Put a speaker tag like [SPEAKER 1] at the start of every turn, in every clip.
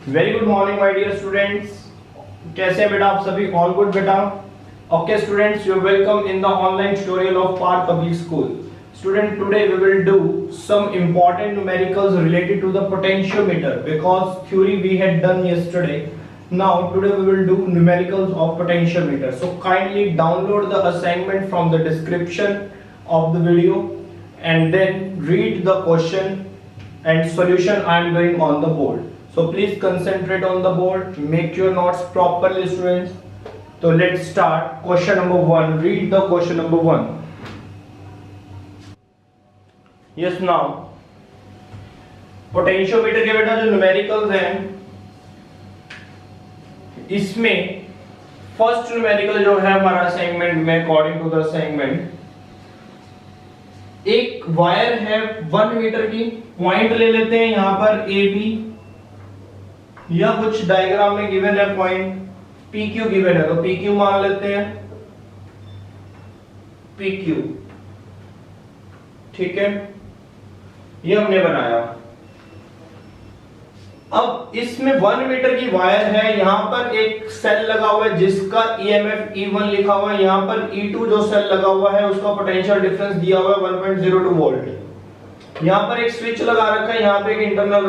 [SPEAKER 1] Very good morning my dear students. कैसे हैं बेटा आप सभी? ऑल गुड बेटा? Okay students, you welcome in the online tutorial of Parth public school. Student, today we will do some important numericals related to the potentiometer because theory we had done yesterday. Now today we will do numericals of potentiometer. So kindly download the assignment from the description of the video and then read the question and solution I am doing on the board. So please concentrate on the board, make your notes properly students. So let's start. Question number 1. Read the question number 1. Yes, now potentiometer के बेटा जो numericals हैं इसमें first numerical जो है हमारा assignment में according to the assignment एक वायर है 1 मीटर की, पॉइंट ले लेते हैं यहां पर ए बी या कुछ डायग्राम में गिवन है पॉइंट पी क्यू गिवन है तो पी क्यू मान लेते हैं पी क्यू। ठीक है, ये हमने बनाया। अब इसमें 1 मीटर की वायर है, यहां पर एक सेल लगा हुआ है जिसका ईएमएफ E1 लिखा हुआ है, यहां पर E2 जो सेल लगा हुआ है उसका पोटेंशियल डिफरेंस दिया हुआ है 1.02 वोल्ट। यहां पर एक स्विच लगा रखा है, यहां पे एक इंटरनल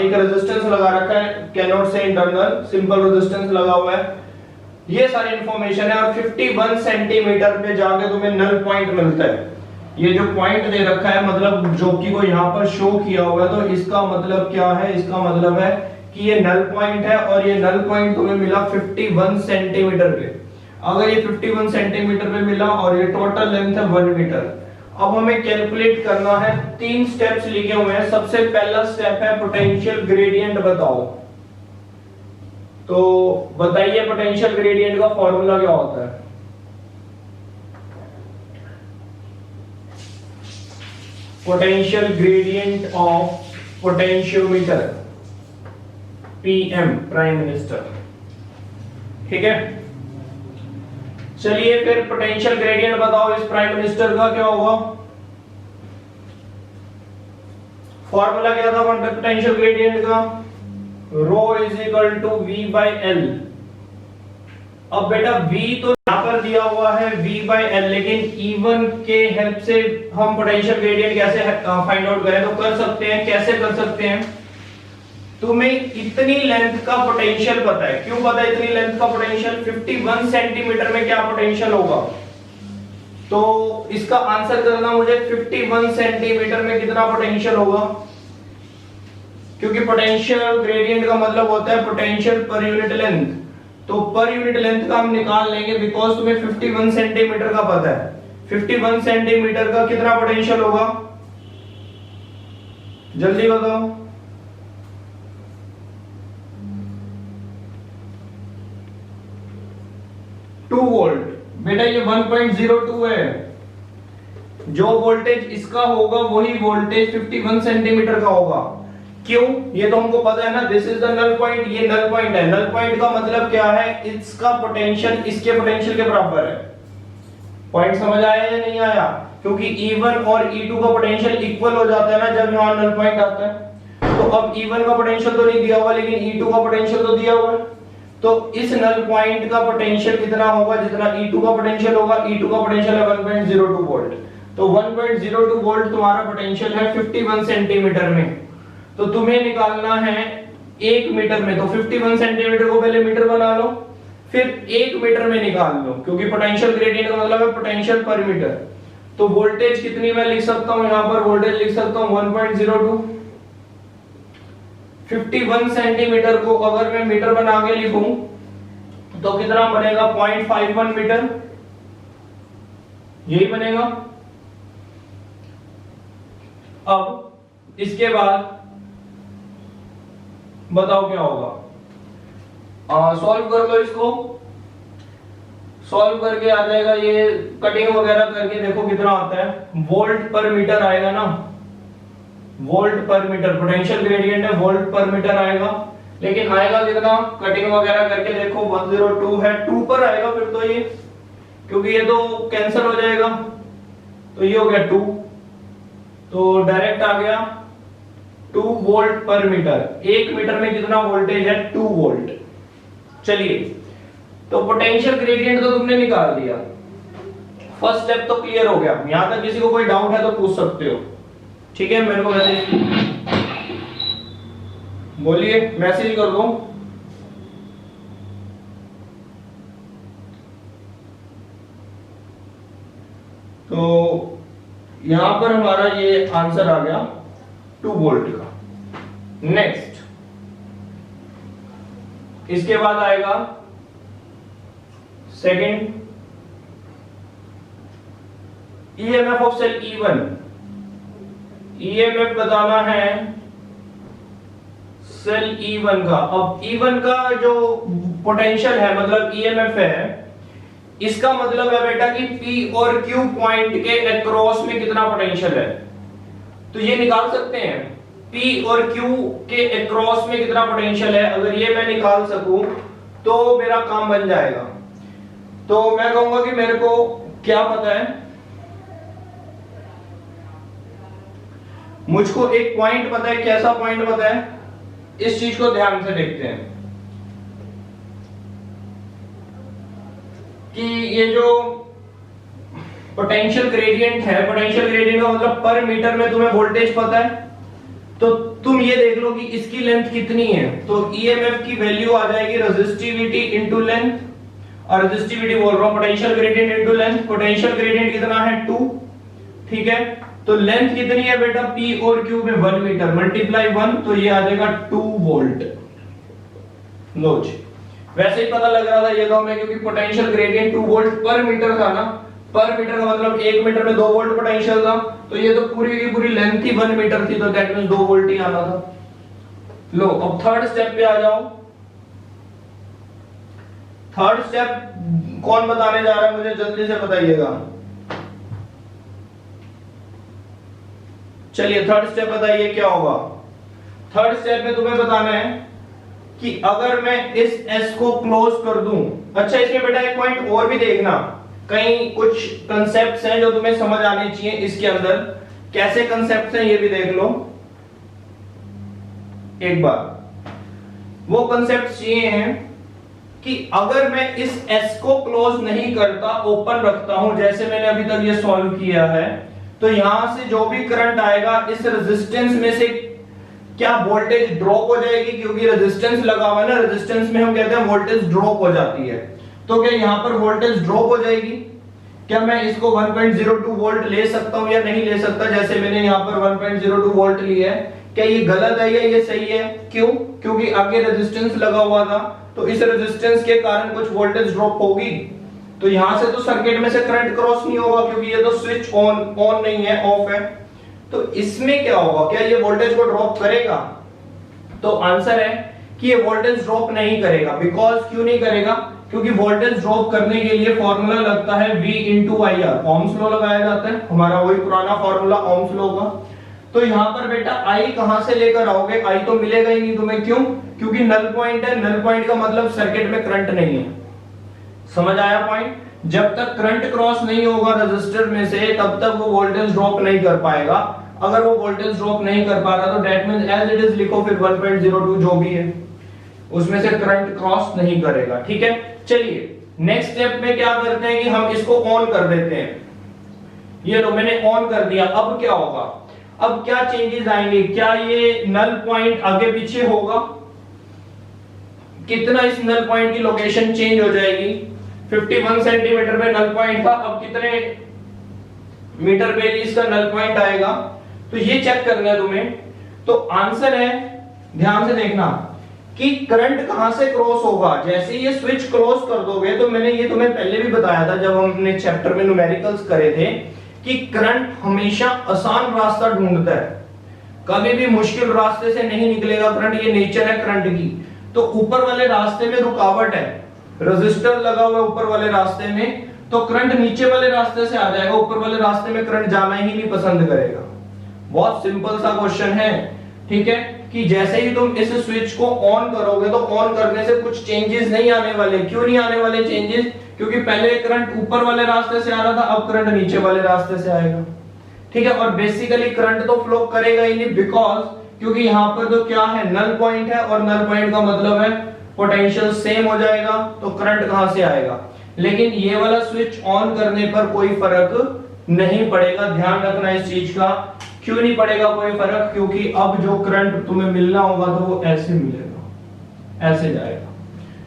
[SPEAKER 1] एक रेजिस्टेंस लगा रखा है, कैन नॉट से इंटरनल, सिंपल रेजिस्टेंस लगा हुआ है। ये सारी इंफॉर्मेशन है और 51 सेंटीमीटर पे जाके तुम्हें नल पॉइंट मिलता है। ये जो पॉइंट दे रखा है मतलब जो कि को यहाँ पर शो किया हुआ है, तो इसका मतलब क्या है? इसका मतलब है कि ये नल पॉइंट है और ये नल पॉइंट तुम्हें मिला 51 सेंटीमीटर पे। अगर ये 51 सेंटीमीटर पे मिला और ये टोटल लेंथ है 1 मीटर। अब हमें कैलकुलेट करना है, 3 स्टेप्स लिखे हुए हैं। सबसे पहला स्टेप है पोटेंशियल ग्रेडियंट बताओ। तो बताइए पोटेंशियल ग्रेडियंट का फॉर्मूला क्या होता है? Potential gradient of potentiometer, PM prime minister. ठीक है, चलिए फिर पोटेंशियल ग्रेडियंट बताओ इस प्राइम मिनिस्टर का क्या होगा? फॉर्मूला क्या था पोटेंशियल ग्रेडियंट का? Rho is equal to V by L. अब बेटा v तो यहां पर दिया हुआ है v बाई एल, लेकिन E1 के हेल्प से हम पोटेंशियल ग्रेडियंट कैसे फाइंड आउट करें? तो कर सकते हैं। कैसे कर सकते हैं? तुम्हें इतनी लेंथ का पोटेंशियल पता है। क्यों पता है इतनी लेंथ का पोटेंशियल? 51 सेंटीमीटर में क्या पोटेंशियल होगा? तो इसका आंसर करना मुझे 51 सेंटीमीटर में कितना पोटेंशियल होगा, क्योंकि पोटेंशियल ग्रेडियंट का मतलब होता है पोटेंशियल पर यूनिट लेंथ। तो पर यूनिट लेंथ का हम निकाल लेंगे बिकॉज तुम्हें 51 सेंटीमीटर का पता है। 51 सेंटीमीटर का कितना पोटेंशियल होगा? जल्दी बताओ। Two volt. बेटा ये 1.02 है। जो वोल्टेज इसका होगा वही वोल्टेज 51 सेंटीमीटर का होगा। क्यों? ये तो हमको पता है ना, this is the null point, ये नल पॉइंट है। नल पॉइंट का मतलब क्या है? इसका पोटेंशियल इसके पोटेंशियल के बराबर है। पॉइंट समझ आया या नहीं आया? क्योंकि E1 और E2 का पोटेंशियल इक्वल हो जाता है ना जब यहां नल पॉइंट आता है। तो अब E1 का पोटेंशियल तो नहीं दिया हुआ, लेकिन E2 का पोटेंशियल तो दिया हुआ है। तो इस नल पॉइंट का पोटेंशियल कितना होगा? जितना E2 का पोटेंशियल होगा। E2 का पोटेंशियल है 1.02 वोल्ट। तो 1.02 वोल्ट तुम्हारा पोटेंशियल है 51 सेंटीमीटर में। तो तुम्हें निकालना है 1 मीटर में। तो 51 सेंटीमीटर को पहले मीटर बना लो, फिर 1 मीटर में निकाल लो, क्योंकि पोटेंशियल ग्रेडियंट का मतलब है पोटेंशियल पर मीटर। तो वोल्टेज कितनी मैं लिख सकता हूं? यहां पर वोल्टेज लिख सकता हूं 1.02। 51 सेंटीमीटर को अगर मैं मीटर बना के लिखूं तो कितना बनेगा? 0.51 मीटर। यही बनेगा। अब इसके बाद बताओ क्या होगा? सॉल्व कर लो इसको। सॉल्व करके आ जाएगा, ये कटिंग वगैरह करके देखो कितना आता है। वोल्ट पर मीटर आएगा ना, वोल्ट पर मीटर। पोटेंशियल ग्रेडियंट है, वोल्ट पर मीटर आएगा, लेकिन आएगा कितना? कटिंग वगैरह करके देखो 102 है, 2 पर आएगा फिर तो ये, क्योंकि ये तो कैंसिल हो जाएगा। तो ये हो गया 2, तो डायरेक्ट आ गया 2 वोल्ट पर मीटर। 1 मीटर में कितना वोल्टेज है? 2 वोल्ट। चलिए, तो पोटेंशियल ग्रेडियंट तो तुमने निकाल दिया, फर्स्ट स्टेप तो क्लियर हो गया। यहां तक किसी को कोई डाउट है तो पूछ सकते हो, ठीक है? मेरे को मैसेज बोलिए, मैसेज कर दो। तो यहां पर हमारा ये आंसर आ गया 2 वोल्ट का। नेक्स्ट, इसके बाद आएगा second, EMF of cell E1। EMF बताना है सेल E1 का। अब E1 का जो पोटेंशियल है, मतलब ईएमएफ है, इसका मतलब है बेटा कि P और Q पॉइंट के अक्रॉस में कितना पोटेंशियल है। तो ये निकाल सकते हैं, P और Q के अक्रॉस में कितना पोटेंशियल है। अगर ये मैं निकाल सकूं तो मेरा काम बन जाएगा। तो मैं कहूंगा कि मेरे को क्या पता है, मुझको एक पॉइंट पता है। कैसा पॉइंट पता है? इस चीज को ध्यान से देखते हैं कि ये जो पोटेंशियल ग्रेडियंट है, पोटेंशियल ग्रेडियंट का मतलब पर मीटर में तुम्हें वोल्टेज पता है, तो तुम ये देख लो कि इसकी लेंथ कितनी है। तो ईएमएफ की वैल्यू आ जाएगी रेजिस्टिविटी इनटू लेंथ, और रेजिस्टिविटी बोल रहा हूं, potential gradient into length. Potential gradient कितना है? 2, ठीक है? तो लेंथ कितनी है बेटा? P और Q में 1 मीटर मल्टीप्लाई 1, तो ये आ जाएगा 2 वोल्ट। लो जी, वैसे ही पता लग रहा था ये तो हमें, क्योंकि पोटेंशियल ग्रेडियंट 2 वोल्ट पर मीटर था ना। पर मीटर का मतलब 1 मीटर में 2 वोल्ट पोटेंशियल था, तो ये तो पूरी की पूरी लेंथ ही 1 मीटर थी, तो दैट मींस 2 वोल्ट ही आना था। लो, अब थर्ड स्टेप पे आ जाओ। थर्ड स्टेप कौन बताने जा रहा है मुझे जल्दी से बताइएगा। चलिए, थर्ड स्टेप बताइए क्या होगा। थर्ड स्टेप में तुम्हें बताना है कि अगर मैं इस S को क्लोज कर दूं। अच्छा, इसमें बेटा एक पॉइंट और भी देखना, कई कुछ कंसेप्ट्स हैं जो तुम्हें समझ आने चाहिए इसके अंदर। कैसे कंसेप्ट्स हैं ये भी देख लो एक बार। वो कंसेप्ट्स ये हैं कि अगर मैं इस S को क्लोज नहीं करता, ओपन रखता हूं, जैसे मैंने अभी तक ये सॉल्व किया है, तो यहां से जो भी करंट आएगा इस रेजिस्टेंस में से क्या वोल्टेज ड्रॉप हो जाएगी, क्योंकि रेजिस्टेंस लगा हुआ है ना, रेजिस्टेंस में हम कहते हैं वोल्टेज ड्रॉप हो जाती है। तो क्या यहां पर वोल्टेज ड्रॉप हो जाएगी? क्या मैं इसको 1.02 वोल्ट ले सकता हूं या नहीं ले सकता? जैसे मैंने यहां पर 1.02 वोल्ट लिया है, क्या ये गलत है या ये सही है? क्यों? क्योंकि आगे रेजिस्टेंस लगा हुआ था, तो इस रेजिस्टेंस के कारण कुछ वोल्टेज ड्रॉप होगी। तो यहां से तो सर्किट में से करंट क्रॉस नहीं होगा, क्योंकि ये तो स्विच ऑन नहीं है, ऑफ है। तो इसमें क्या होगा? क्या ये वोल्टेज को ड्रॉप करेगा? तो आंसर है कि ये वोल्टेज ड्रॉप नहीं करेगा। बिकॉज क्यों नहीं करेगा? क्योंकि वोल्टेज ड्रॉप करने के लिए फॉर्मूला लगता है V into I R, Ohm's law लगाया जाता है, हमारा वही पुराना फॉर्मूला ओम्स लॉ का। तो यहां पर बेटा I कहां से लेकर आओगे? I तो मिलेगा ही नहीं तुम्हें। क्यों? क्योंकि नल पॉइंट है। नल पॉइंट का मतलब सर्किट में करंट नहीं है। समझ आया पॉइंट? जब तक करंट क्रॉस नहीं होगा रजिस्टर में से, तब तक वो वोल्टेज ड्रॉप नहीं कर पाएगा। अगर वो वोल्टेज ड्रॉप नहीं कर पा रहा तो that means as it is लिखो, फिर 1.02 जो भी है उसमें से करंट क्रॉस नहीं करेगा। ठीक है, चलिए नेक्स्ट स्टेप में क्या करते हैं कि हम इसको ऑन कर देते हैं। ये लो, मैंने ऑन कर दिया। अब क्या होगा? अब क्या चेंजेस आएंगे? क्या ये नल पॉइंट आगे पीछे होगा? कितना इस नल पॉइंट की लोकेशन चेंज हो जाएगी? 51 सेंटीमीटर पे नल पॉइंट था, अब कितने मीटर पे इसका नल पॉइंट आएगा? तो ये चेक करना है तुम्हें। तो आंसर है, ध्यान से देखना कि करंट कहां से क्रॉस होगा। जैसे ये स्विच क्लोज कर दोगे, तो मैंने ये तुम्हें पहले भी बताया था जब हमने चैप्टर में न्यूमेरिकल्स करे थे, कि करंट हमेशा आसान रास्ता ढूंढता है, कभी भी मुश्किल रास्ते से नहीं निकलेगा करंट। ये नेचर है करंट की। तो ऊपर वाले रास्ते में रुकावट है, रेजिस्टर लगा हुआ है ऊपर वाले रास्ते में, तो करंट नीचे वाले रास्ते से आ जाएगा, ऊपर वाले रास्ते में करंट जाना ही नहीं पसंद करेगा। बहुत सिंपल सा क्वेश्चन है। ठीक है, कि जैसे ही तुम इस स्विच को ऑन करोगे, तो ऑन करने से कुछ चेंजेस नहीं आने वाले। क्यों नहीं आने वाले चेंजेस? क्योंकि पहले करंट ऊपर वाले रास्ते से आ रहा था, अब करंट नीचे वाले रास्ते से आएगा। ठीक है, और बेसिकली करंट तो फ्लो करेगा ही नहीं, बिकॉज क्योंकि यहां पर तो क्या है, नल पॉइंट है, और नल पॉइंट का मतलब है पोटेंशियल सेम हो जाएगा, तो करंट कहां से आएगा। लेकिन ये वाला स्विच ऑन करने पर कोई फर्क नहीं पड़ेगा, ध्यान रखना इस चीज का। क्यों नहीं पड़ेगा कोई फर्क, क्योंकि अब जो करंट तुम्हें मिलना होगा तो वो ऐसे मिलेगा, ऐसे जाएगा,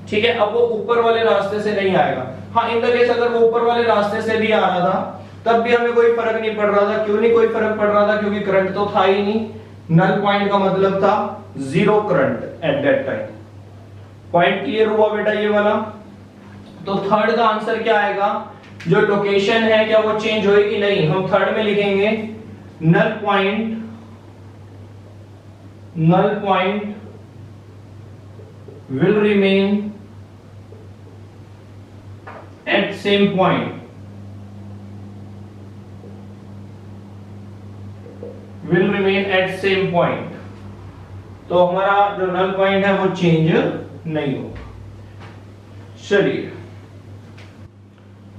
[SPEAKER 1] ठीक है। अब वो ऊपर वाले रास्ते से नहीं आएगा। हाँ, इन द केस अगर वो ऊपर वाले रास्ते से भी आ रहा था तब भी हमें कोई फर्क नहीं पड़ रहा था। क्यों नहीं कोई फर्क पड़ रहा था, क्योंकि करंट तो था ही नहीं। नल पॉइंट का मतलब था zero current at that time. Point clear हुआ बेटा ये वाला। तो थर्ड का आंसर क्या आएगा, जो लोकेशन है क्या वो चेंज होएगी, नहीं। हम थर्ड में लिखेंगे null point will remain at same point, will remain at same point। तो हमारा जो नल पॉइंट है वो चेंज नहीं होगा। चलिए,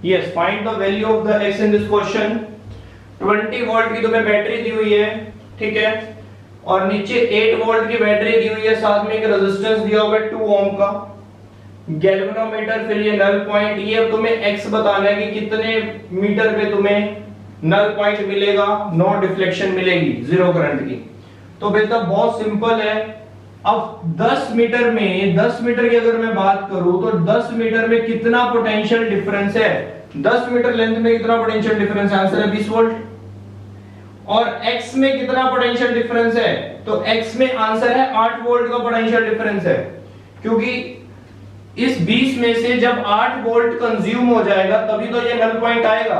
[SPEAKER 1] yes, find the value of the x in this question. 20 volt की तुम्हें बैटरी दी हुई है, ठीक है, और नीचे 8 वोल्ट की बैटरी दी हुई है, साथ में एक रेजिस्टेंस दिया हुआ है 2 ओम का, गैल्वेनोमीटर, फिर ये नल पॉइंट। ये अब तुम्हें x बताना है कि कितने मीटर पे तुम्हें नल पॉइंट मिलेगा, नो डिफ्लेक्शन मिलेगी, जीरो करंट की। तो बेटा बहुत सिंपल है। अब 10 मीटर में, 10 मीटर की अगर मैं बात करूं तो 10 मीटर में कितना पोटेंशियल डिफरेंस है, 10 मीटर लेंथ में कितना पोटेंशियल डिफरेंस है, आंसर है 20 वोल्ट। और x में कितना पोटेंशियल डिफरेंस है, तो x में आंसर है 8 वोल्ट का पोटेंशियल डिफरेंस है, क्योंकि इस 20 में से जब 8 वोल्ट कंज्यूम हो जाएगा तभी तो ये नल पॉइंट आएगा,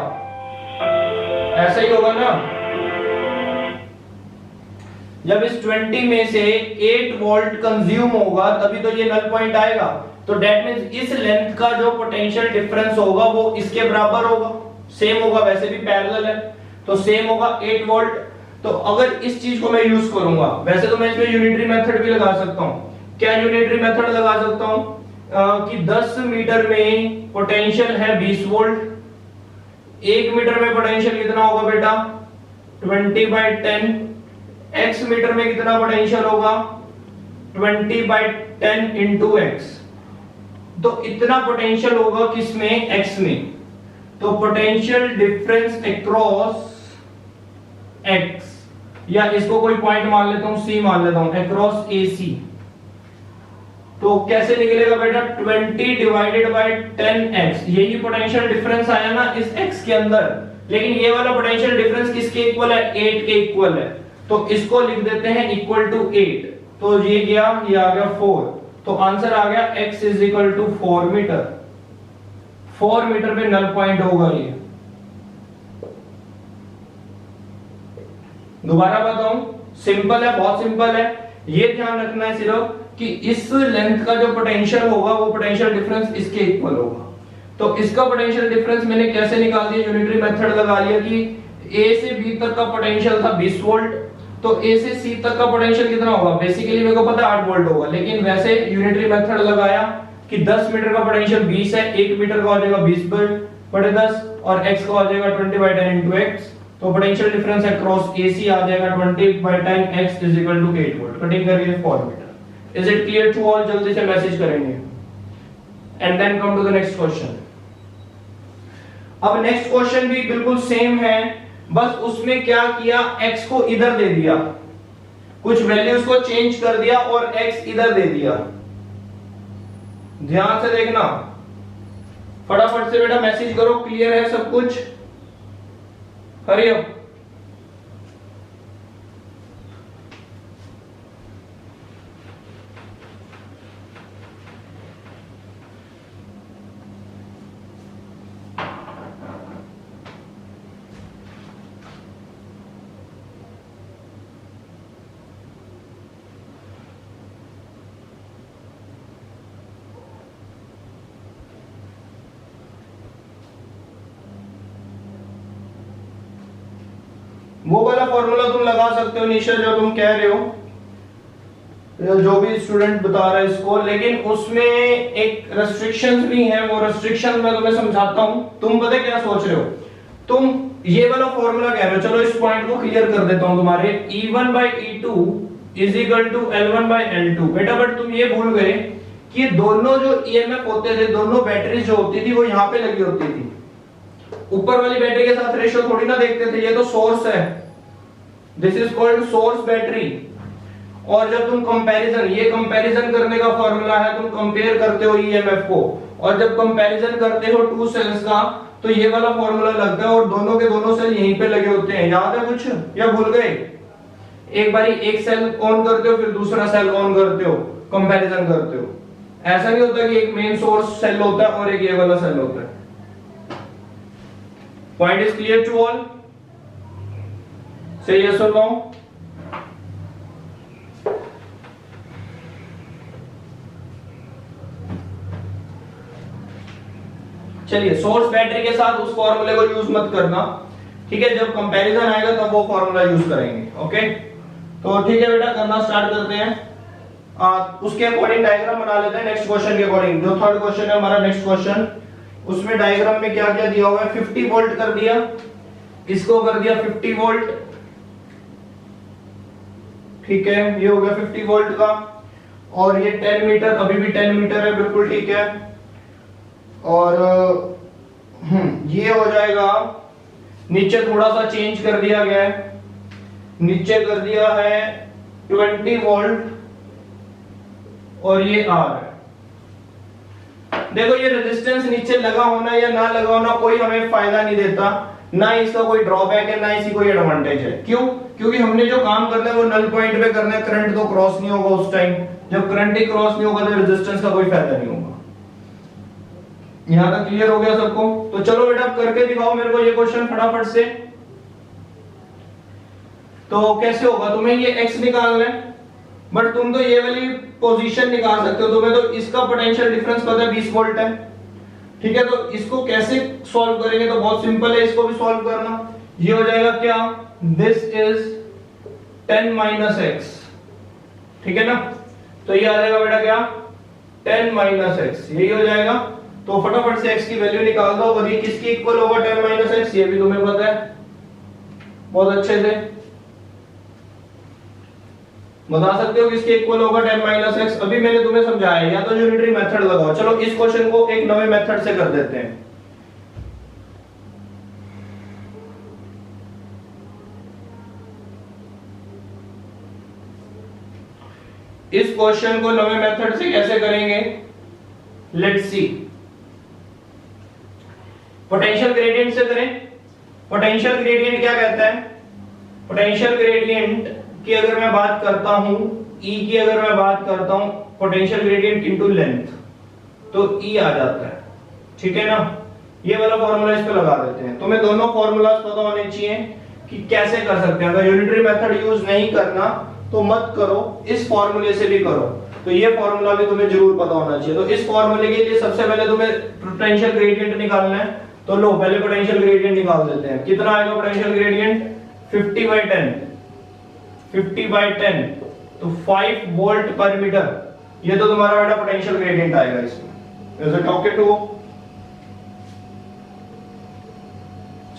[SPEAKER 1] ऐसा ही होगा ना। जब इस 20 में से 8 वोल्ट कंज्यूम होगा तभी तो ये नल पॉइंट आएगा। तो दैट मींस इस लेंथ का जो पोटेंशियल डिफरेंस होगा वो इसके बराबर होगा, सेम होगा, वैसे भी पैरेलल है तो सेम होगा 8 वोल्ट। तो अगर इस चीज को मैं यूज करूंगा, वैसे तो मैं इसमें यूनिटरी मेथड भी लगा सकता हूं। क्या यूनिटरी मेथड लगा सकता हूं कि 10 मीटर में पोटेंशियल है 20 वोल्ट, 1 मीटर में पोटेंशियल कितना होगा बेटा 20/10, x मीटर में कितना पोटेंशियल होगा 20/10 इंटू एक्स। तो इतना पोटेंशियल होगा किसमें, x में। तो पोटेंशियल डिफरेंस अक्रॉस x, या इसको कोई पॉइंट मान लेता हूं, c मान लेता हूं, अक्रॉस AC। तो कैसे निकलेगा बेटा 20/10x, यही पोटेंशियल डिफरेंस आया ना इस x के अंदर। लेकिन ये वाला पोटेंशियल डिफरेंस किसके इक्वल है, 8 के इक्वल है, तो इसको लिख देते हैं इक्वल टू 8। तो ये गया, ये आ गया 4, तो आंसर आ गया x is equal to 4 metre. 4 metre पे नल पॉइंट होगा ये। दोबारा बताऊं, सिंपल है, बहुत सिंपल है। ये ध्यान रखना है सिर्फ कि इस लेंथ का जो पोटेंशियल होगा वो पोटेंशियल डिफरेंस इसके इक्वल होगा। तो इसका पोटेंशियल डिफरेंस मैंने कैसे निकाल दिया, यूनिटरी मेथड लगा लिया कि A से B तक का पोटेंशियल था 20 वोल्ट, तो A से C तक का पोटेंशियल कितना होगा, बेसिकली मेरे को पता है 8 वोल्ट होगा, लेकिन वैसे यूनिटरी मेथड लगाया कि 10 मीटर का पोटेंशियल 20 है, 1 मीटर का हो जाएगा 20/10 और x का हो जाएगा 20/10 into x। तो पोटेंशियल डिफरेंस अक्रॉस AC आ जाएगा 20/10 x is equal to 8 volt. Cutting करिए 4 metre. Is it clear to all? जल्दी से मैसेज करेंगे and then come to the next question. अब नेक्स्ट क्वेश्चन भी बिल्कुल सेम है, बस उसमें क्या किया, x को इधर दे दिया, कुछ वैल्यूज को चेंज कर दिया और x इधर दे दिया। ध्यान से देखना, फटाफट से बेटा मैसेज करो, क्लियर है सब कुछ, हरी अप। वो वाला फॉर्मूला तुम लगा सकते हो निशा, जो तुम कह रहे हो, जो भी स्टूडेंट बता रहा है इसको, लेकिन उसमें एक रेस्ट्रिक्शंस भी हैं, वो रेस्ट्रिक्शन मैं तुम्हें समझाता हूं। तुम पता क्या सोच रहे हो, तुम ये वाला फॉर्मूला कह रहे हो, चलो इस पॉइंट को क्लियर कर देता हूं तुम्हारे। E1/E2 is equal to L1 bye L2। बेटा बट तुम ये भूल गए कि दोनों जो ईएमएफ होते थे, दोनों बैटरी जो होती थी वो यहाँ पे लगी होती थी। ऊपर वाली बैटरी के साथ रेशियो थोड़ी ना देखते थे, ये तो सोर्स है, this is called source battery. और जब तुम कंपैरिजन, ये कंपैरिजन करने का फॉर्मूला है, तुम कंपेयर करते हो ईएमएफ को, और जब कंपैरिजन करते हो टू सेल्स का तो ये वाला फॉर्मूला लगता है और दोनों के दोनों सेल यहीं पे लगे होते हैं। याद है कुछ या भूल गए? एक बारी एक सेल ऑन करते हो फिर दूसरा सेल ऑन करते हो, कंपैरिजन करते हो। ऐसा नहीं होता कि एक मेन सोर्स सेल होता है और एक ये वाला सेल होता है। Point is clear to all? Say yes और नो? चलिए, सोर्स बैटरी के साथ उस फॉर्मूले को यूज मत करना, ठीक है? जब कंपैरिजन आएगा तब वो फॉर्मूला यूज करेंगे। ओके, तो ठीक है बेटा, करना स्टार्ट करते हैं। उसके अकॉर्डिंग डायग्राम बना लेते हैं नेक्स्ट क्वेश्चन के अकॉर्डिंग। जो थर्ड क्वेश्चन है हमारा नेक्स्ट क्वेश्चन, उसमें डायग्राम में क्या क्या दिया हुआ है? 50 वोल्ट कर दिया, इसको कर दिया 50 वोल्ट, ठीक है, ये हो गया 50 वोल्ट का। और ये 10 मीटर, अभी भी 10 मीटर है, बिल्कुल ठीक है। और ये हो जाएगा, नीचे थोड़ा सा चेंज कर दिया गया है, नीचे कर दिया है 20 वोल्ट और ये R है। देखो, ये रेजिस्टेंस नीचे लगा होना या ना लगा होना कोई हमें फायदा नहीं देता, ना इसका कोई ड्रॉबैक है, ना इसी कोई एडवांटेज है। क्यों? क्योंकि हमने जो काम करना है वो नल पॉइंट पे करना है, करंट तो क्रॉस नहीं होगा उस टाइम। जब करंट ही क्रॉस नहीं होगा तो रेजिस्टेंस का कोई फायदा नहीं होगा। यहां तक क्लियर हो गया सबको? तो चलो बेटा करके दिखाओ मेरे को ये क्वेश्चन फटाफट से। तो कैसे होगा? तुम्हें ये x निकालना है, बट तुम तो ये वाली पोजीशन निकाल सकते हो। तुम्हें तो इसका पोटेंशियल डिफरेंस पता है 20 वोल्ट है, ठीक है? तो इसको कैसे सॉल्व करेंगे? तो बहुत सिंपल है, इसको भी सॉल्व करना। ये हो जाएगा क्या? दिस इज 10 माइनस x, ठीक है ना? तो ये आ जाएगा बेटा क्या? 10 माइनस x, यही हो जाएगा। तो फटाफट से x की वैल्यू निकाल दो। और ये किसकी इक्वल होगा 10 माइनस x? ये भी तुम्हें पता है बहुत अच्छे से, बता सकते हो किसके इक्वल होगा 10 माइनस x। अभी मैंने तुम्हें समझाया, या तो यूनिटरी मेथड लगाओ। चलो इस क्वेश्चन को एक नए मेथड से कर देते हैं। इस क्वेश्चन को नए मेथड से कैसे करेंगे? Let's see. पोटेंशियल ग्रेडियंट से करें। पोटेंशियल ग्रेडियंट क्या कहता है? पोटेंशियल ग्रेडियंट की अगर मैं बात करता हूं, E की अगर मैं बात करता हूं, पोटेंशियल ग्रेडियंट इनटू लेंथ, तो E आ जाता है, ठीक है ना? ये वाला फॉर्मूला इस पे लगा देते हैं। तुम्हें दोनों फॉर्मूलाज पता होने चाहिए कि कैसे कर सकते हैं। अगर यूनिटरी मेथड यूज नहीं करना तो मत करो, इस फॉर्मूले से भी करो। तो ये फॉर्मूला भी तुम्हें जरूर पता होना चाहिए। तो इस फॉर्मूले के लिए सबसे पहले तुम्हें पोटेंशियल ग्रेडियंट निकालना है। तो लो, पहले पोटेंशियल ग्रेडियंट निकाल देते हैं। कितना आएगा पोटेंशियल ग्रेडियंट? 50/10, 50/10, तो 5 वोल्ट पर मीटर। ये तो तुम्हारा बेटा पोटेंशियल ग्रेडियंट आएगा इसमें। Is it okay to?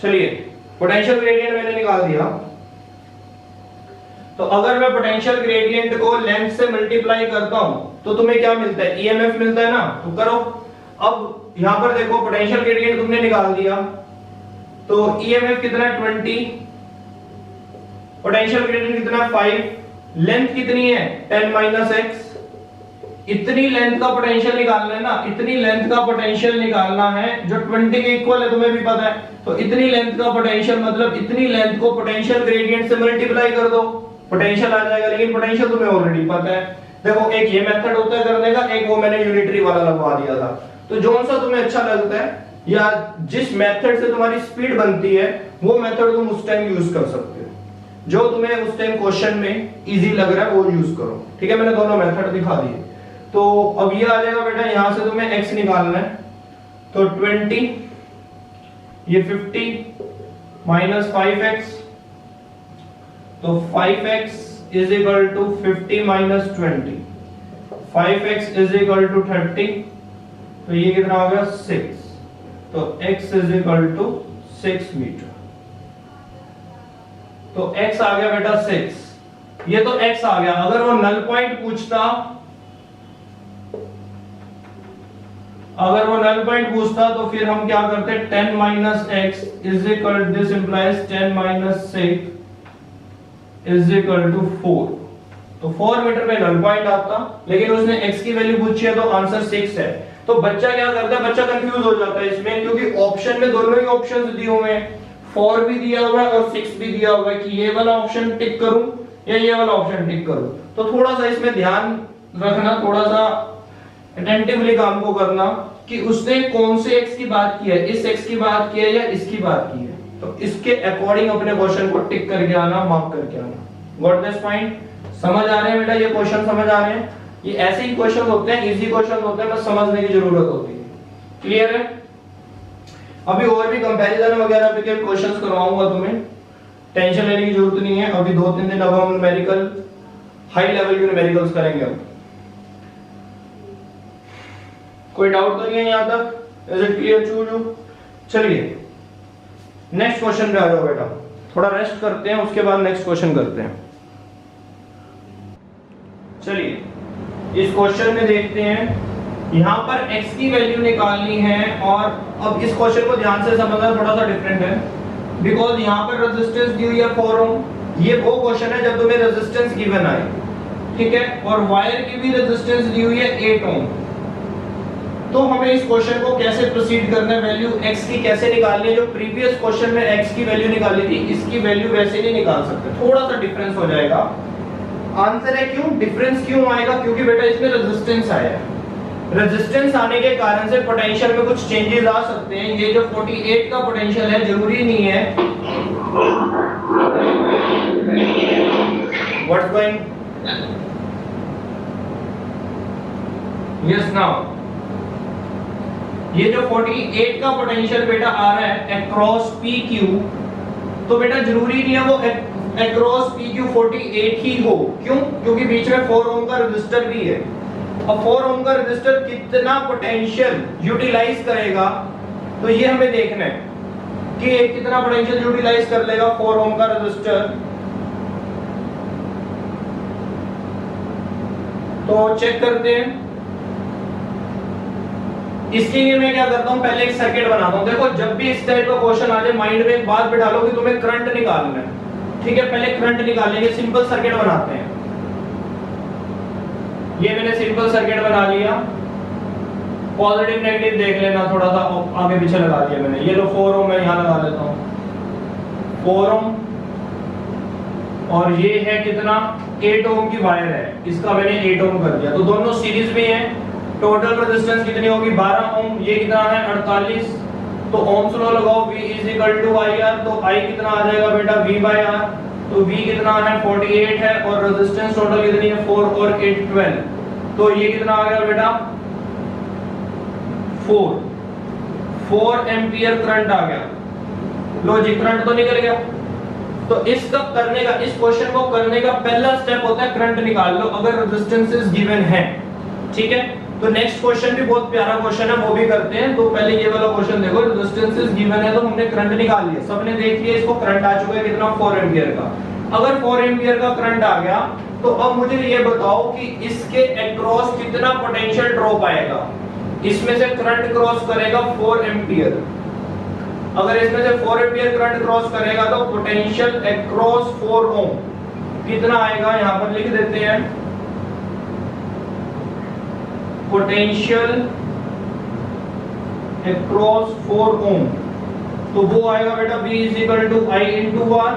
[SPEAKER 1] चलिए, पोटेंशियल ग्रेडियंट मैंने निकाल दिया। तो अगर मैं पोटेंशियल ग्रेडियंट को लेंथ से मल्टीप्लाई करता हूं तो तुम्हें क्या मिलता है? ईएमएफ मिलता है ना? तो करो। अब यहां पर देखो, पोटेंशियल ग्रेडियंट तुमने निकाल दिया, तो ईएमएफ कितना है? 20, पोटेंशियल ग्रेडियंट कितना है? 5, लेंथ कितनी है? 10 माइनस x। इतनी लेंथ का पोटेंशियल निकालना है ना, इतनी लेंथ का पोटेंशियल निकालना है जो 20 के इक्वल है, तुम्हें भी पता है। तो इतनी लेंथ का पोटेंशियल मतलब इतनी लेंथ को पोटेंशियल ग्रेडियंट से मल्टीप्लाई कर दो, पोटेंशियल आ जाएगा। लेकिन पोटेंशियल तुम्हें ऑलरेडी पता है। देखो, एक ये मेथड होता है करने का, एक वो मैंने यूनिटरी वाला लगवा दिया था। तो जोन सा तुम्हें अच्छा लगता है या जिस मेथड से तुम्हारी स्पीड बनती है वो मेथड तुम उस टाइम यूज कर सकते हो। जो तुम्हें उस टाइम क्वेश्चन में इजी लग रहा है वो यूज करो, ठीक है? मैंने दोनों मेथड दिखा दिए। तो अब ये आ जाएगा बेटा, यहां से तुम्हें x निकालना है। तो 20, ये 50 माइनस 5x, तो 5x is equal to 50 minus 20, 5x is equal to 30, तो ये कितना हो गया? 6। तो x is equal to 6 metre. तो x आ गया बेटा 6। ये तो x आ गया। अगर वो नल पॉइंट पूछता, तो फिर हम क्या करते, 10 minus x is equal, this implies 10 minus 6 is equal to 4। तो 4 मीटर में नल पॉइंट आता, लेकिन उसने x की वैल्यू पूछी है तो आंसर 6 है। तो बच्चा क्या करता है, बच्चा कंफ्यूज हो जाता है इसमें, क्योंकि ऑप्शन में दोनों ही ऑप्शंस दिए हुए हैं, 4 भी दिया हुआ है और 6 भी दिया हुआ है, कि ये वाला ऑप्शन टिक करूं या ये वाला ऑप्शन टिक करूं। तो थोड़ा सा इसमें ध्यान रखना, थोड़ा सा अटेंटिवली काम को करना कि उसने कौन से x की बात की है, इस x की बात की है या इसकी बात की है। तो इसके अकॉर्डिंग अपने क्वेश्चन को टिक करके आना, मार्क करके आना। Got this point? समझ आ रहे हैं बेटा? ये क्वेश्चन समझ आ रहे हैं? ये ऐसे ही क्वेश्चन होते हैं, इजी क्वेश्चन होते हैं, बस समझने की जरूरत होती है। क्लियर है? अभी और भी कंपैरिजन वगैरह पे के क्वेश्चंस करवाऊंगा, तुम्हें टेंशन लेने की जरूरत नहीं है। अभी 2-3 दिन अब हम न्यूमेरिकल, हाई लेवल के न्यूमेरिकल्स करेंगे। अब कोई डाउट तो नहीं है यहां तक? इज इट क्लियर चूजू? चलिए नेक्स्ट क्वेश्चन पे आ जाओ बेटा, थोड़ा रेस्ट करते हैं, उसके बाद नेक्स्ट क्वेश्चन करते हैं। चलिए इस क्वेश्चन में देखते हैं, यहां पर x की वैल्यू निकालनी है, और अब इस क्वेश्चन को ध्यान से समझना थोड़ा सा डिफरेंट है, बिकॉज यहां पर रेजिस्टेंस दी हुई है 4 ओम। ये वो क्वेश्चन है जब तुम्हें रेजिस्टेंस गिवन आए, ठीक है, और वायर की भी रेजिस्टेंस दी हुई है 8 ओम। तो हमें इस क्वेश्चन को कैसे प्रोसीड करना है, वैल्यू x की कैसे निकालनी है। जो प्रीवियस क्वेश्चन में x की वैल्यू निकाली थी, इसकी वैल्यू वैसे नहीं निकाल सकते, थोड़ा सा डिफरेंस हो जाएगा। आंसर है क्यों डिफरेंस क्यों आएगा, क्योंकि बेटा इसमें रेजिस्टेंस आया है। रेजिस्टेंस आने के कारण से पोटेंशियल में कुछ चेंजेस आ सकते हैं। ये जो 48 का पोटेंशियल है, जरूरी नहीं है व्हाट्स गोइंग, यस नाउ, ये जो 48 का पोटेंशियल बेटा आ रहा है अक्रॉस PQ, तो बेटा जरूरी नहीं है वो अक्रॉस PQ 48 ही हो। क्यों? क्योंकि बीच में 4 ओम का रेजिस्टर भी है। अब 4 ओम का रेजिस्टर कितना पोटेंशियल यूटिलाइज करेगा, तो ये हमें देखना है कि कितना पोटेंशियल यूटिलाइज कर लेगा 4 ओम का रेजिस्टर। तो चेक करते हैं। इसके लिए मैं क्या करता हूं, पहले एक सर्किट बनाता हूं। देखो जब भी इस टाइप का क्वेश्चन आ जाए, माइंड में एक बात बिठा लो कि तुम्हें करंट निकालना है, ठीक है। पहले करंट निकालेंगे, सिंपल सर्किट बनाते हैं। ये मैंने सिंपल सर्किट बना लिया, पॉजिटिव नेगेटिव देख लेना, थोड़ा सा आगे पीछे लगा दिया मैंने। ये लो 4 ओम मैं यहां लगा लेता हूं, 4 ओम, और ये है कितना, 8 ओम की वायर है, इसका मैंने 8 ओम कर दिया। तो दोनों सीरीज में है। टोटल रेजिस्टेंस कितनी होगी 12 ओम, ये कितना है 48। तो ओम्स लॉ लगाओ, V is equal to IR, तो I कितना आ जाएगा बेटा V बाय R। तो V कितना है 48 है, और रेजिस्टेंस टोटल कितनी है 4 और 8 12। तो ये कितना आ गया बेटा 4 एम्पियर करंट आ गया। लो जी करंट तो निकल गया। तो इसका करने का, इस क्वेश्चन को करने का पहला स्टेप होता है करंट निकाल लो, अगर रेजिस्टेंसेस गिवन है, ठीक है। तो नेक्स्ट क्वेश्चन भी बहुत प्यारा क्वेश्चन है, वो भी करते हैं। तो पहले ये वाला क्वेश्चन देखो, रेजिस्टेंसेस गिवन है, तो हमने करंट निकाल लिया, सबने देख लिया, इसको करंट आ चुका है कितना 4 एम्पियर का। अगर 4 एम्पियर का करंट आ गया, तो अब मुझे ये बताओ कि इसके अक्रॉस कितना पोटेंशियल ड्रॉप आएगा। इसमें से करंट क्रॉस करेगा 4 एम्पियर, अगर इसमें से 4 एम्पियर करंट क्रॉस करेगा तो पोटेंशियल अक्रॉस 4 ओम कितना आएगा, यहां पर लिख देते हैं। पोटेंशियल अक्रॉस 4 ओम, तो वो आएगा बेटा V is equal to I into R।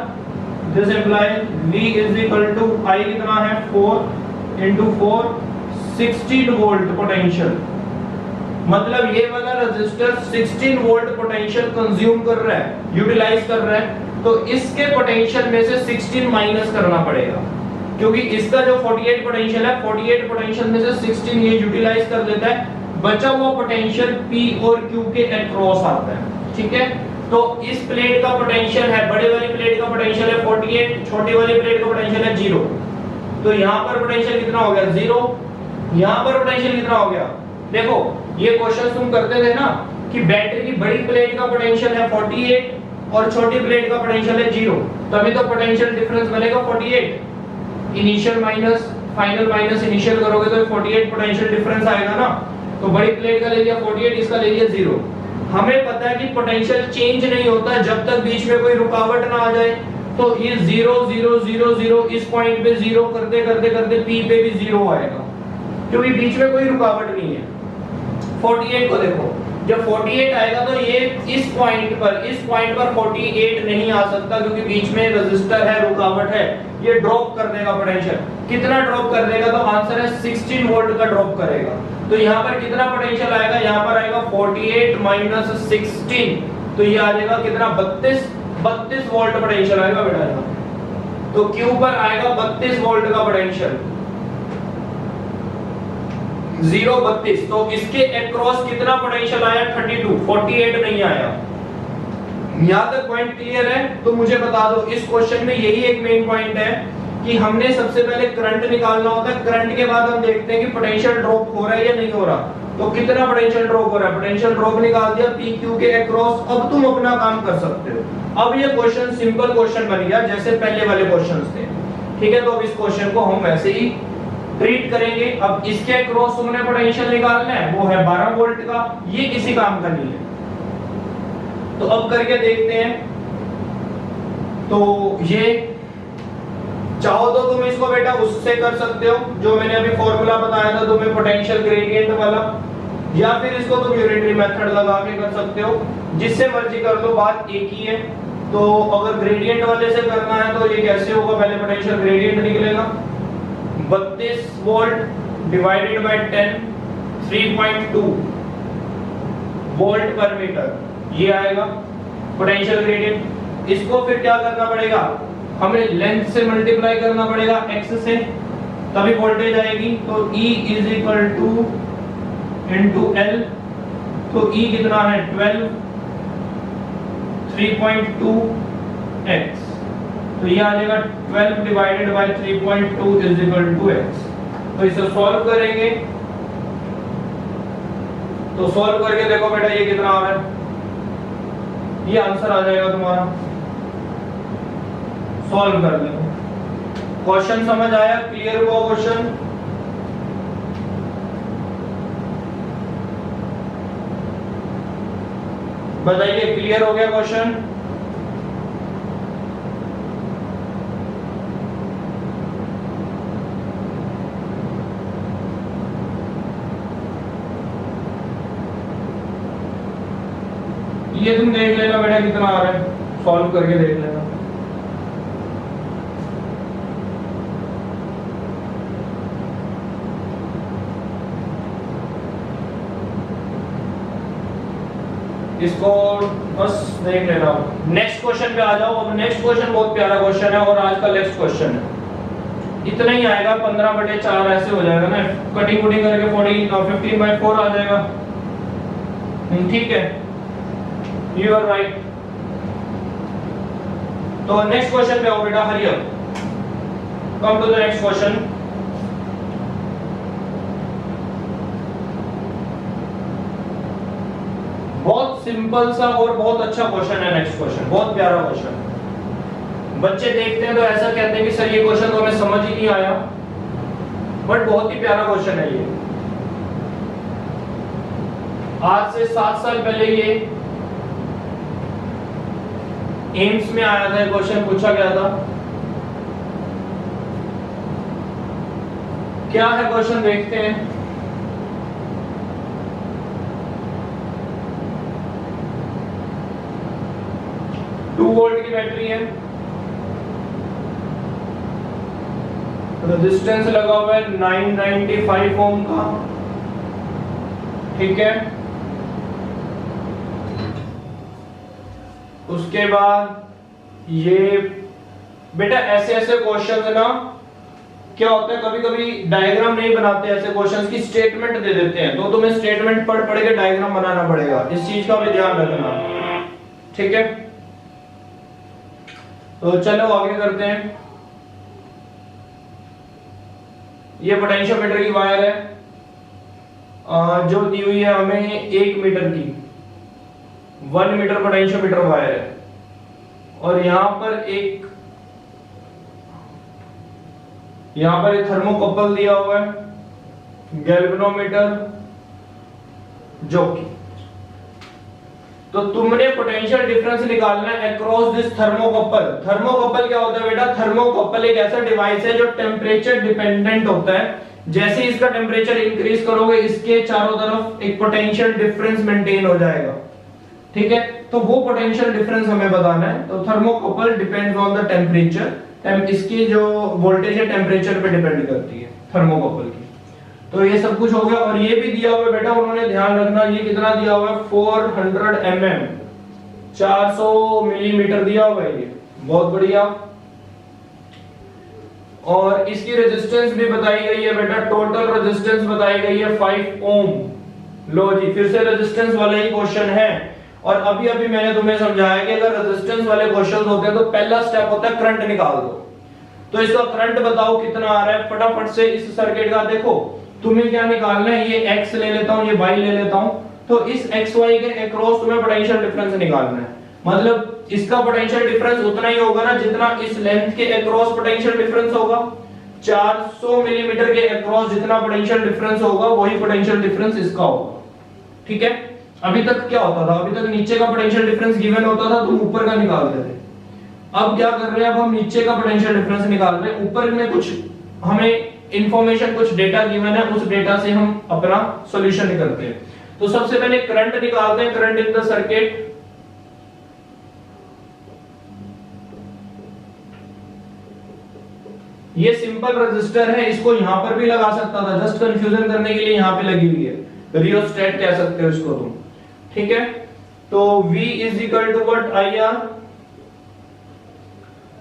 [SPEAKER 1] This implies V is equal to I कितना है 4 इंटू 4, 16 वोल्ट पोटेंशियल। मतलब ये वाला रेजिस्टर 16 वोल्ट पोटेंशियल कंज्यूम कर रहा है, यूटिलाइज कर रहा है। तो इसके पोटेंशियल में से 16 माइनस करना पड़ेगा, क्योंकि इसका जो 48 पोटेंशियल है, 48 पोटेंशियल में से 16 ये यूटिलाइज कर लेता है, बचा हुआ पोटेंशियल P और Q के अक्रॉस आता है, ठीक है। तो इस प्लेट का पोटेंशियल है, बड़े वाली प्लेट का पोटेंशियल है 48, छोटी वाली प्लेट का पोटेंशियल है 0। तो यहाँ पर पोटेंशियल कितना हो गया 0, यहाँ पर पोटेंशियल कितना हो गया। देखो ये क्वेश्चन तुम करते थे ना कि बैटरी की बड़ी प्लेट का पोटेंशियल है 48 और छोटी प्लेट का पोटेंशियल है 0, तभी तो पोटेंशियल डिफरेंस बनेगा 48। Initial minus final minus initial करोगे तो 48 पोटेंशियल डिफरेंस आएगा ना। तो बड़ी प्लेट का ले लिया 48, इसका ले लिया 0। हमें पता है कि पोटेंशियल चेंज नहीं होता जब तक बीच में कोई रुकावट ना आ जाए। तो ये 0 0 0 0 इस पॉइंट पे 0 करते करते करते P पे भी 0 आएगा क्योंकि बीच में कोई रुकावट नहीं है। 48 को देखो, जब 48 आएगा तो ये इस पॉइंट पर 48 नहीं आ सकता क्योंकि बीच में रेजिस्टर है, रुकावट है। ये ड्रॉप कर देगा पोटेंशियल। कितना ड्रॉप कर देगा? तो आंसर है 16 वोल्ट का ड्रॉप करेगा। तो यहाँ पर कितना पोटेंशियल आएगा? यहाँ पर आएगा 48 माइनस 16, तो ये आ जाएगा कितना? 32 वोल्ट पोटेंशियल आएगा बेटा। तो Q पर आएगा 32 वोल्ट का पोटेंशियल, 0 32। तो इसके अक्रॉस कितना पोटेंशियल आया? 32, 48 नहीं आया। यहां तक पॉइंट क्लियर है? तो मुझे बता दो, इस क्वेश्चन में यही एक मेन पॉइंट है कि हमने सबसे पहले करंट निकालना होता है। करंट के बाद हम देखते हैं कि पोटेंशियल ड्रॉप हो रहा है या नहीं हो रहा। तो कितना पोटेंशियल ड्रॉप हो रहा है? पोटेंशियल ड्रॉप निकाल दिया PQ के अक्रॉस। अब तुम अपना काम कर सकते हो। अब ये क्वेश्चन सिंपल क्वेश्चन बन गया जैसे पहले वाले क्वेश्चंस थे, ठीक है। तो अब इस क्वेश्चन को हम वैसे ही ट्रीट करेंगे। अब इसके अक्रॉस तुमने पोटेंशियल निकालना है, वो है 12 वोल्ट का। ये किसी काम का नहीं है। तो अब करके देखते हैं। तो ये चाहो तो तुम इसको बेटा उससे कर सकते हो जो मैंने अभी फॉर्मूला बताया था तुम्हें, पोटेंशियल ग्रेडियंट वाला, या फिर इसको तुम यूनिटरी मेथड लगा के कर सकते हो। जिससे मर्जी कर लो, बात एक ही है। तो अगर ग्रेडियंट वाले से करना है तो ये कैसे होगा? पहले पोटेंशियल ग्रेडियंट निकलेगा, 32 वोल्ट डिवाइडेड बाय 10, 3.2 वोल्ट पर मीटर, ये आएगा पोटेंशियल ग्रेडियंट। इसको फिर क्या करना पड़ेगा? हमें लेंथ से मल्टीप्लाई करना पड़ेगा x से, तभी वोल्टेज आएगी। तो E is equal to into L। तो E कितना है? 12, 3.2x। तो ये आ जाएगा 12 divided by 3.2 is equal to x। तो इसे सॉल्व करेंगे। तो सॉल्व करके देखो बेटा ये कितना आ रहा है, ये आंसर आ जाएगा तुम्हारा। सॉल्व कर लो। क्वेश्चन समझ आया? क्लियर हुआ क्वेश्चन? बताइए, क्लियर हो गया क्वेश्चन? ये तुम देख लेना बेटा कितना आ रहा है, सॉल्व करके देख लेना। इसको बस देख लेना। नेक्स्ट क्वेश्चन पे आ जाओ। अब नेक्स्ट क्वेश्चन बहुत प्यारा क्वेश्चन है और आज का लास्ट क्वेश्चन है। इतना ही आएगा, 15/4 ऐसे हो जाएगा ना, कटिंग कुटिंग करके 15/4 आ जाएगा। ठीक है, यू आर राइट। तो नेक्स्ट क्वेश्चन पे आओ बेटा, hurry up, come to the next question. बहुत सिंपल सा और बहुत अच्छा क्वेश्चन है नेक्स्ट क्वेश्चन, बहुत प्यारा क्वेश्चन। बच्चे देखते हैं तो ऐसा कहते हैं कि सर ये क्वेश्चन तो हमें समझ ही नहीं आया, बट बहुत ही प्यारा क्वेश्चन है ये। आज से 7 साल पहले ये एम्स में आया था, क्वेश्चन पूछा गया था। क्या है क्वेश्चन, देखते हैं। वोल्ट की बैटरी है, रेजिस्टेंस लगा हुआ है 995 ओम का, ठीक है। उसके बाद ये बेटा ऐसे ऐसे क्वेश्चन है ना, क्या होता है कभी कभी डायग्राम नहीं बनाते ऐसे क्वेश्चंस की, स्टेटमेंट दे देते हैं, तो तुम्हें स्टेटमेंट पढ़ पढ़ के डायग्राम बनाना पड़ेगा। इस चीज का भी ध्यान रखना, ठीक है। तो चलो आगे करते हैं। ये पोटेंशियोमीटर की वायर है, जो दी हुई है हमें 1 मीटर की, 1 मीटर पोटेंशियोमीटर वायर है। और यहां पर एक यहां पर एक थर्मोकपल दिया हुआ है, गैल्वेनोमीटर, जॉकी। तो तुमने पोटेंशियल डिफरेंस निकालना है अक्रॉस दिस थर्मोकपल। थर्मोकपल क्या होता है बेटा? थर्मोकपल एक ऐसा डिवाइस है जो टेम्परेचर डिपेंडेंट होता है। जैसे ही इसका टेम्परेचर इंक्रीज करोगे, इसके चारों तरफ एक पोटेंशियल डिफरेंस मेंटेन हो जाएगा, ठीक है? तो वो पोटेंशियल डिफरेंस हमें बताना है। तो thermocouple depends on the temperature, इसकी जो वोल्टेज है टेम्परेचर पे डिपेंड करती है थर्मोकपल की। तो ये सब कुछ हो गया। और ये भी दिया हुआ है बेटा, उन्होंने ध्यान रखना, ये कितना दिया हुआ है? 400 mm, 400 मिलीमीटर दिया हुआ है, ये बहुत बढ़िया। और इसकी रेजिस्टेंस भी बताई गई है बेटा, टोटल रेजिस्टेंस बताई गई है 5 ओम। लो जी, फिर से रेजिस्टेंस वाला ही क्वेश्चन है। और अभी अभी मैंने तुम्हें समझाया कि अगर रेजिस्टेंस वाले क्वेश्चन होते हैं तो पहला स्टेप होता है करंट निकाल दो। तो इसका करंट बताओ कितना आ रहा है, फटाफट से इस सर्किट का देखो। तुम्हें क्या निकालना है? ये x ले लेता हूं, ये y ले लेता हूं। तो इस xy के अक्रॉस तुम्हें पोटेंशियल डिफरेंस निकालना है। मतलब इसका पोटेंशियल डिफरेंस उतना ही होगा ना जितना इस लेंथ के अक्रॉस पोटेंशियल डिफरेंस होगा। 400 मिलीमीटर के अक्रॉस जितना पोटेंशियल डिफरेंस होगा वही पोटेंशियल डिफरेंस इसका होगा, ठीक है? अभी तक क्या होता था? अभी तक नीचे का पोटेंशियल डिफरेंस गिवन होता था, तुम ऊपर का निकालते थे। अब क्या कर रहे हैं? अब हम नीचे का पोटेंशियल डिफरेंस निकाल रहे हैं। ऊपर में कुछ हमें इंफॉर्मेशन, कुछ डेटा गिवन है, उस डेटा से हम अपना सॉल्यूशन निकालते हैं। तो सबसे पहले करंट निकालते हैं, करंट इन द सर्किट। ये सिंपल रेजिस्टर है, इसको यहां पर भी लगा सकता था, जस्ट कंफ्यूजन करने के लिए यहां पे लगी हुई है। रियोस्टेट कह सकते हो इसको तुम, ठीक है? तो V is equal to what? IR।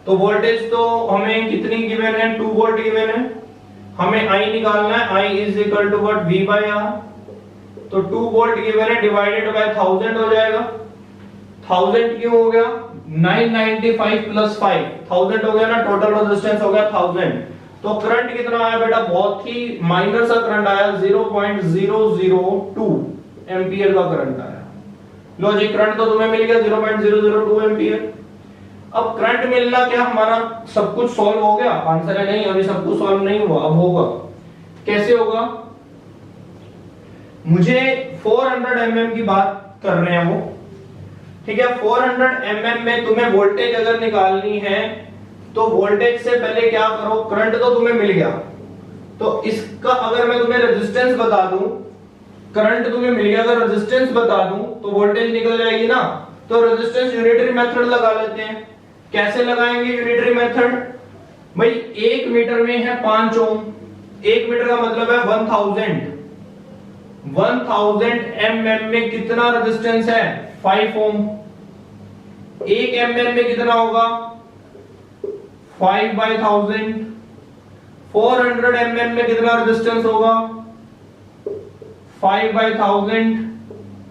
[SPEAKER 1] तो वोल्टेज तो हमें कितनी गिवन है? 2 वोल्ट गिवन है। हमें I निकालना है, I is equal to what? V by R। तो 2 वोल्ट गिवन है, डिवाइडेड बाय 1000 हो जाएगा। 1000 क्यों हो गया? 995 प्लस 5, 1000 हो गया ना, टोटल रेजिस्टेंस हो गया 1000। तो करंट कितना आया बेटा? बहुत ही माइनर सा करंट आया, 0.002 एम्पियर का करंट आया। लो जी, करंट तो तुम्हें मिल गया 0.002 एम्पियर। अब करंट मिलना क्या हमारा सब कुछ सॉल्व हो गया? आंसर है नहीं, अभी सब कुछ सॉल्व नहीं हुआ, अब होगा। कैसे होगा? मुझे 400 mm की बात कर रहे हैं वो, ठीक है? 400 mm में तुम्हें वोल्टेज अगर निकालनी है तो वोल्टेज से पहले क्या करो? करंट तो तुम्हें मिल गया, तो इसका अगर मैं तुम्हें रेजिस्टेंस बता दूं, करंट तुम्हें मिल गया, अगर रेजिस्टेंस बता दूं तो वोल्टेज निकल जाएगी ना। तो रेजिस्टेंस यूनिटरी मेथड लगा लेते हैं। कैसे लगाएंगे यूनिटरी मेथड? भाई 1 मीटर में है 5 ओम, 1 मीटर का मतलब है 1000 mm में कितना रेजिस्टेंस है? 5 ओम। 1 mm में कितना होगा? 5/1000। 400 mm में कितना रेजिस्टेंस होगा? 5/1000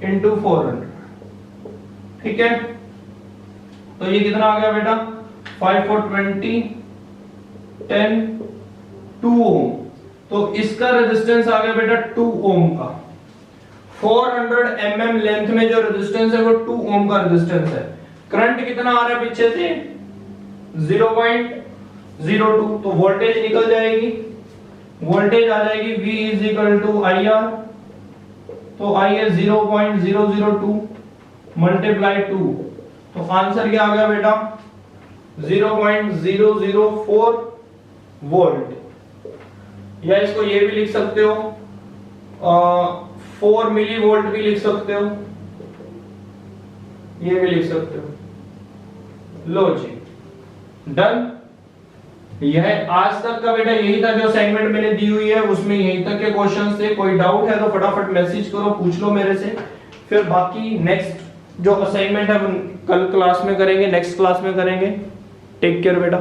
[SPEAKER 1] इंटू 400, ठीक है? तो ये कितना आ गया बेटा? 5 4 20 10 2 ओम। तो इसका रेजिस्टेंस आ गया बेटा 2 ओम का। 400 mm लेंथ में जो रेजिस्टेंस है वो 2 ओम का रेजिस्टेंस है। करंट कितना आ रहा है पीछे से? 0.02। तो वोल्टेज निकल जाएगी, वोल्टेज आ जाएगी V is equal to IR। तो I है 0.002 मल्टीप्लाई 2। तो आंसर क्या आ गया बेटा? 0.004 वोल्ट। या इसको ये भी लिख सकते हो, 4 मिली वोल्ट भी लिख सकते हो, ये भी लिख सकते हो। लो जी, डन। यह आज तक का बेटा यही था जो असाइनमेंट मैंने दी हुई है, उसमें यहीं तक के क्वेश्चन थे। कोई डाउट है तो फटाफट मैसेज करो, पूछ लो मेरे से। फिर बाकी नेक्स्ट जो असाइनमेंट है कल क्लास में करेंगे, नेक्स्ट क्लास में करेंगे। टेक केयर बेटा।